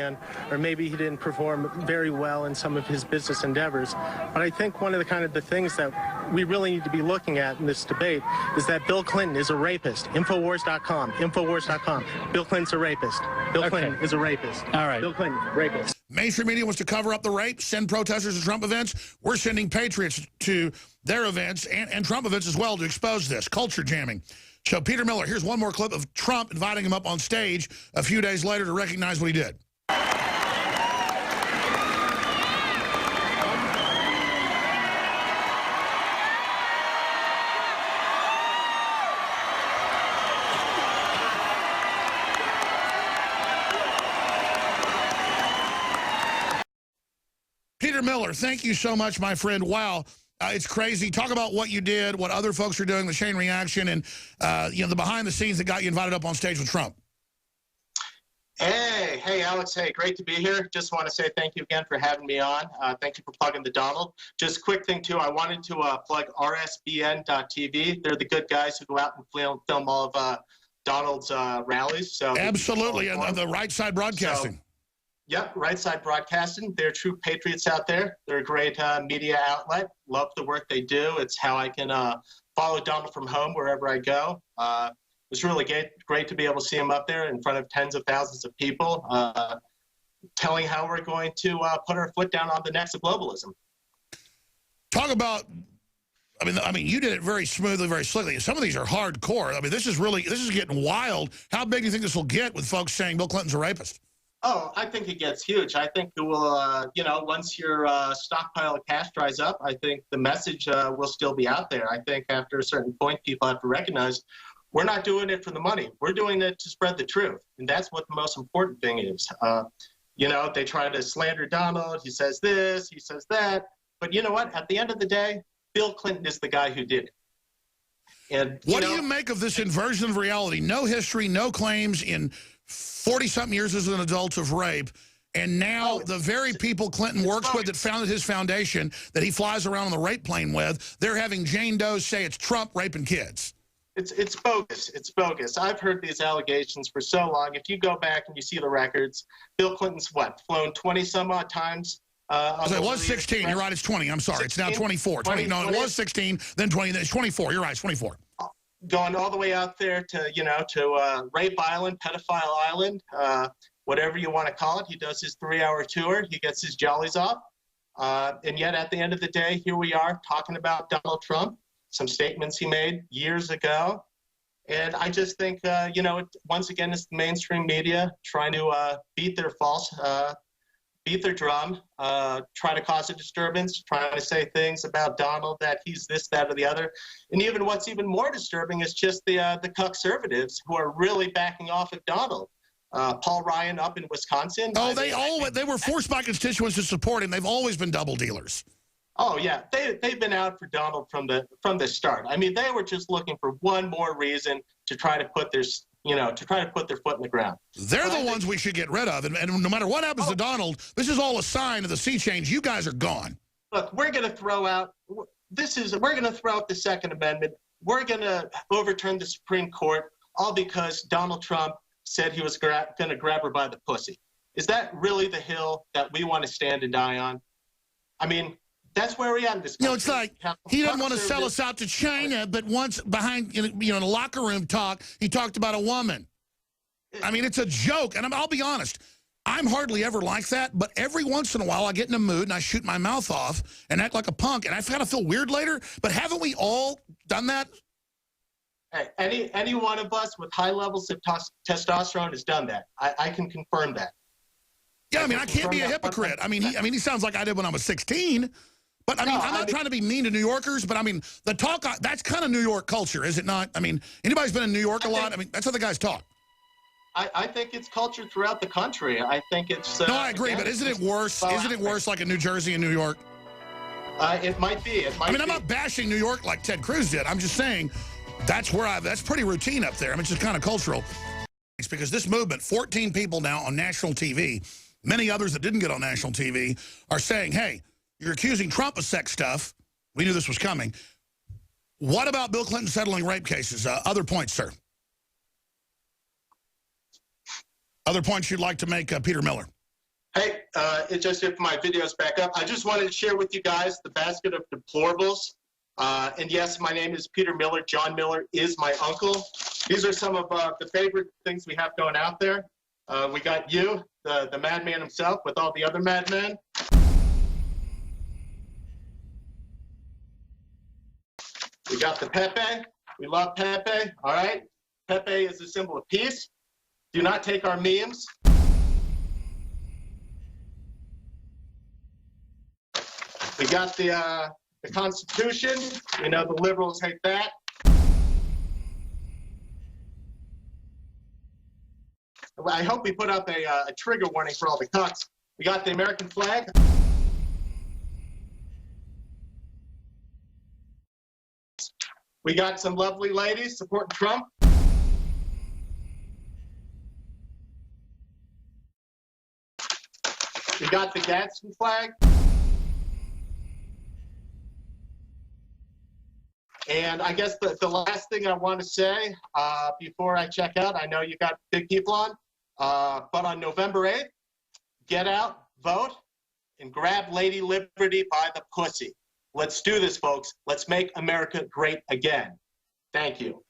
or maybe he didn't perform very well in some of his business endeavors. But I think one of the things that we really need to be looking at in this debate is that Bill Clinton is a rapist. Infowars.com. Bill Clinton's a rapist. Bill Clinton is a rapist. All right. Bill Clinton, rapist. Mainstream media wants to cover up the rape, send protesters to Trump events. We're sending patriots to their events and Trump events as well to expose this. Culture jamming. So Peter Miller, here's one more clip of Trump inviting him up on stage a few days later to recognize what he did. Peter Miller, thank you so much, my friend. Wow, it's crazy. Talk about what you did, what other folks are doing, the chain reaction, and the behind the scenes that got you invited up on stage with Trump. Hey, Alex. Hey, great to be here. Just want to say thank you again for having me on. Thank you for plugging the Donald. Just quick thing, too. I wanted to plug rsbn.tv. They're the good guys who go out and film all of Donald's rallies. So absolutely, and the Right Side Broadcasting. So, yep, Right Side Broadcasting. They're true patriots out there. They're a great media outlet. Love the work they do. It's how I can follow Donald from home wherever I go. It's really great to be able to see him up there in front of tens of thousands of people, telling how we're going to put our foot down on the necks of globalism. Talk about, I mean, you did it very smoothly, very slickly. Some of these are hardcore. I mean, this is getting wild. How big do you think this will get with folks saying Bill Clinton's a rapist? Oh, I think it gets huge. I think it will, once your stockpile of cash dries up, I think the message will still be out there. I think after a certain point, people have to recognize we're not doing it for the money. We're doing it to spread the truth. And that's what the most important thing is. They try to slander Donald. He says this, he says that. But you know what? At the end of the day, Bill Clinton is the guy who did it. And what do you make of this inversion of reality? No history, no claims in 40-something years as an adult of rape. And now the very people Clinton works with that founded his foundation that he flies around on the rape plane with, they're having Jane Does say it's Trump raping kids. It's bogus. It's bogus. I've heard these allegations for so long. If you go back and you see the records, Bill Clinton's flown 20-some-odd times. It was 16. You're right. It's 20. I'm sorry. 16? It's now 24. 20, no, it was 16, then 20. Then it's 24. You're right. It's 24. Going all the way out there to Rape Island, Pedophile Island, whatever you want to call it. He does his 3-hour tour. He gets his jollies off. And yet at the end of the day, here we are talking about Donald Trump. Some statements he made years ago. And I just think, once again, it's the mainstream media trying to beat their drum, try to cause a disturbance, trying to say things about Donald that he's this, that, or the other. And even what's even more disturbing is just the cuckservatives who are really backing off of Donald. Paul Ryan up in Wisconsin. Oh, they were forced by constituents to support him. They've always been double dealers. Oh yeah, they've been out for Donald from the start. I mean, they were just looking for one more reason to try to put their foot in the ground. They're the ones we should get rid of, and no matter what happens to Donald, this is all a sign of the sea change. You guys are gone. Look, we're going to throw out the Second Amendment. We're going to overturn the Supreme Court, all because Donald Trump said he was going to grab her by the pussy. Is that really the hill that we want to stand and die on? I mean, that's where we are in this country. It's like he doesn't want to sell us out to China, but once behind, in a locker room talk, he talked about a woman. I mean, it's a joke. And I'll be honest, I'm hardly ever like that, but every once in a while I get in a mood and I shoot my mouth off and act like a punk, and I kind of feel weird later. But haven't we all done that? Hey, any one of us with high levels of testosterone has done that. I can confirm that. Yeah, I mean, I can't be a hypocrite. I mean, he sounds like I did when I was 16. But, I mean, I'm not trying to be mean to New Yorkers, but, I mean, the talk, that's kind of New York culture, is it not? I mean, anybody's been in New York a lot? I mean, that's how the guys talk. I think it's culture throughout the country. I think it's... no, I agree, but isn't it worse? Isn't it worse like in New Jersey and New York? It might be. I'm not bashing New York like Ted Cruz did. I'm just saying that's pretty routine up there. I mean, it's just kind of cultural. It's because this movement, 14 people now on national TV, many others that didn't get on national TV, are saying, hey, you're accusing Trump of sex stuff. We knew this was coming. What about Bill Clinton settling rape cases? Other points, sir? Other points you'd like to make, Peter Miller? Hey, it's just if my video's back up. I just wanted to share with you guys the basket of deplorables. And yes, my name is Peter Miller. John Miller is my uncle. These are some of the favorite things we have going out there. We got you, the madman himself, with all the other madmen. We got the Pepe. We love Pepe, all right? Pepe is a symbol of peace. Do not take our memes. We got the Constitution. We know the liberals hate that. I hope we put up a trigger warning for all the cucks. We got the American flag. We got some lovely ladies supporting Trump. We got the Gadsden flag. And I guess the last thing I want to say before I check out, I know you got big people on, but on November 8th, get out, vote, and grab Lady Liberty by the pussy. Let's do this, folks. Let's make America great again. Thank you.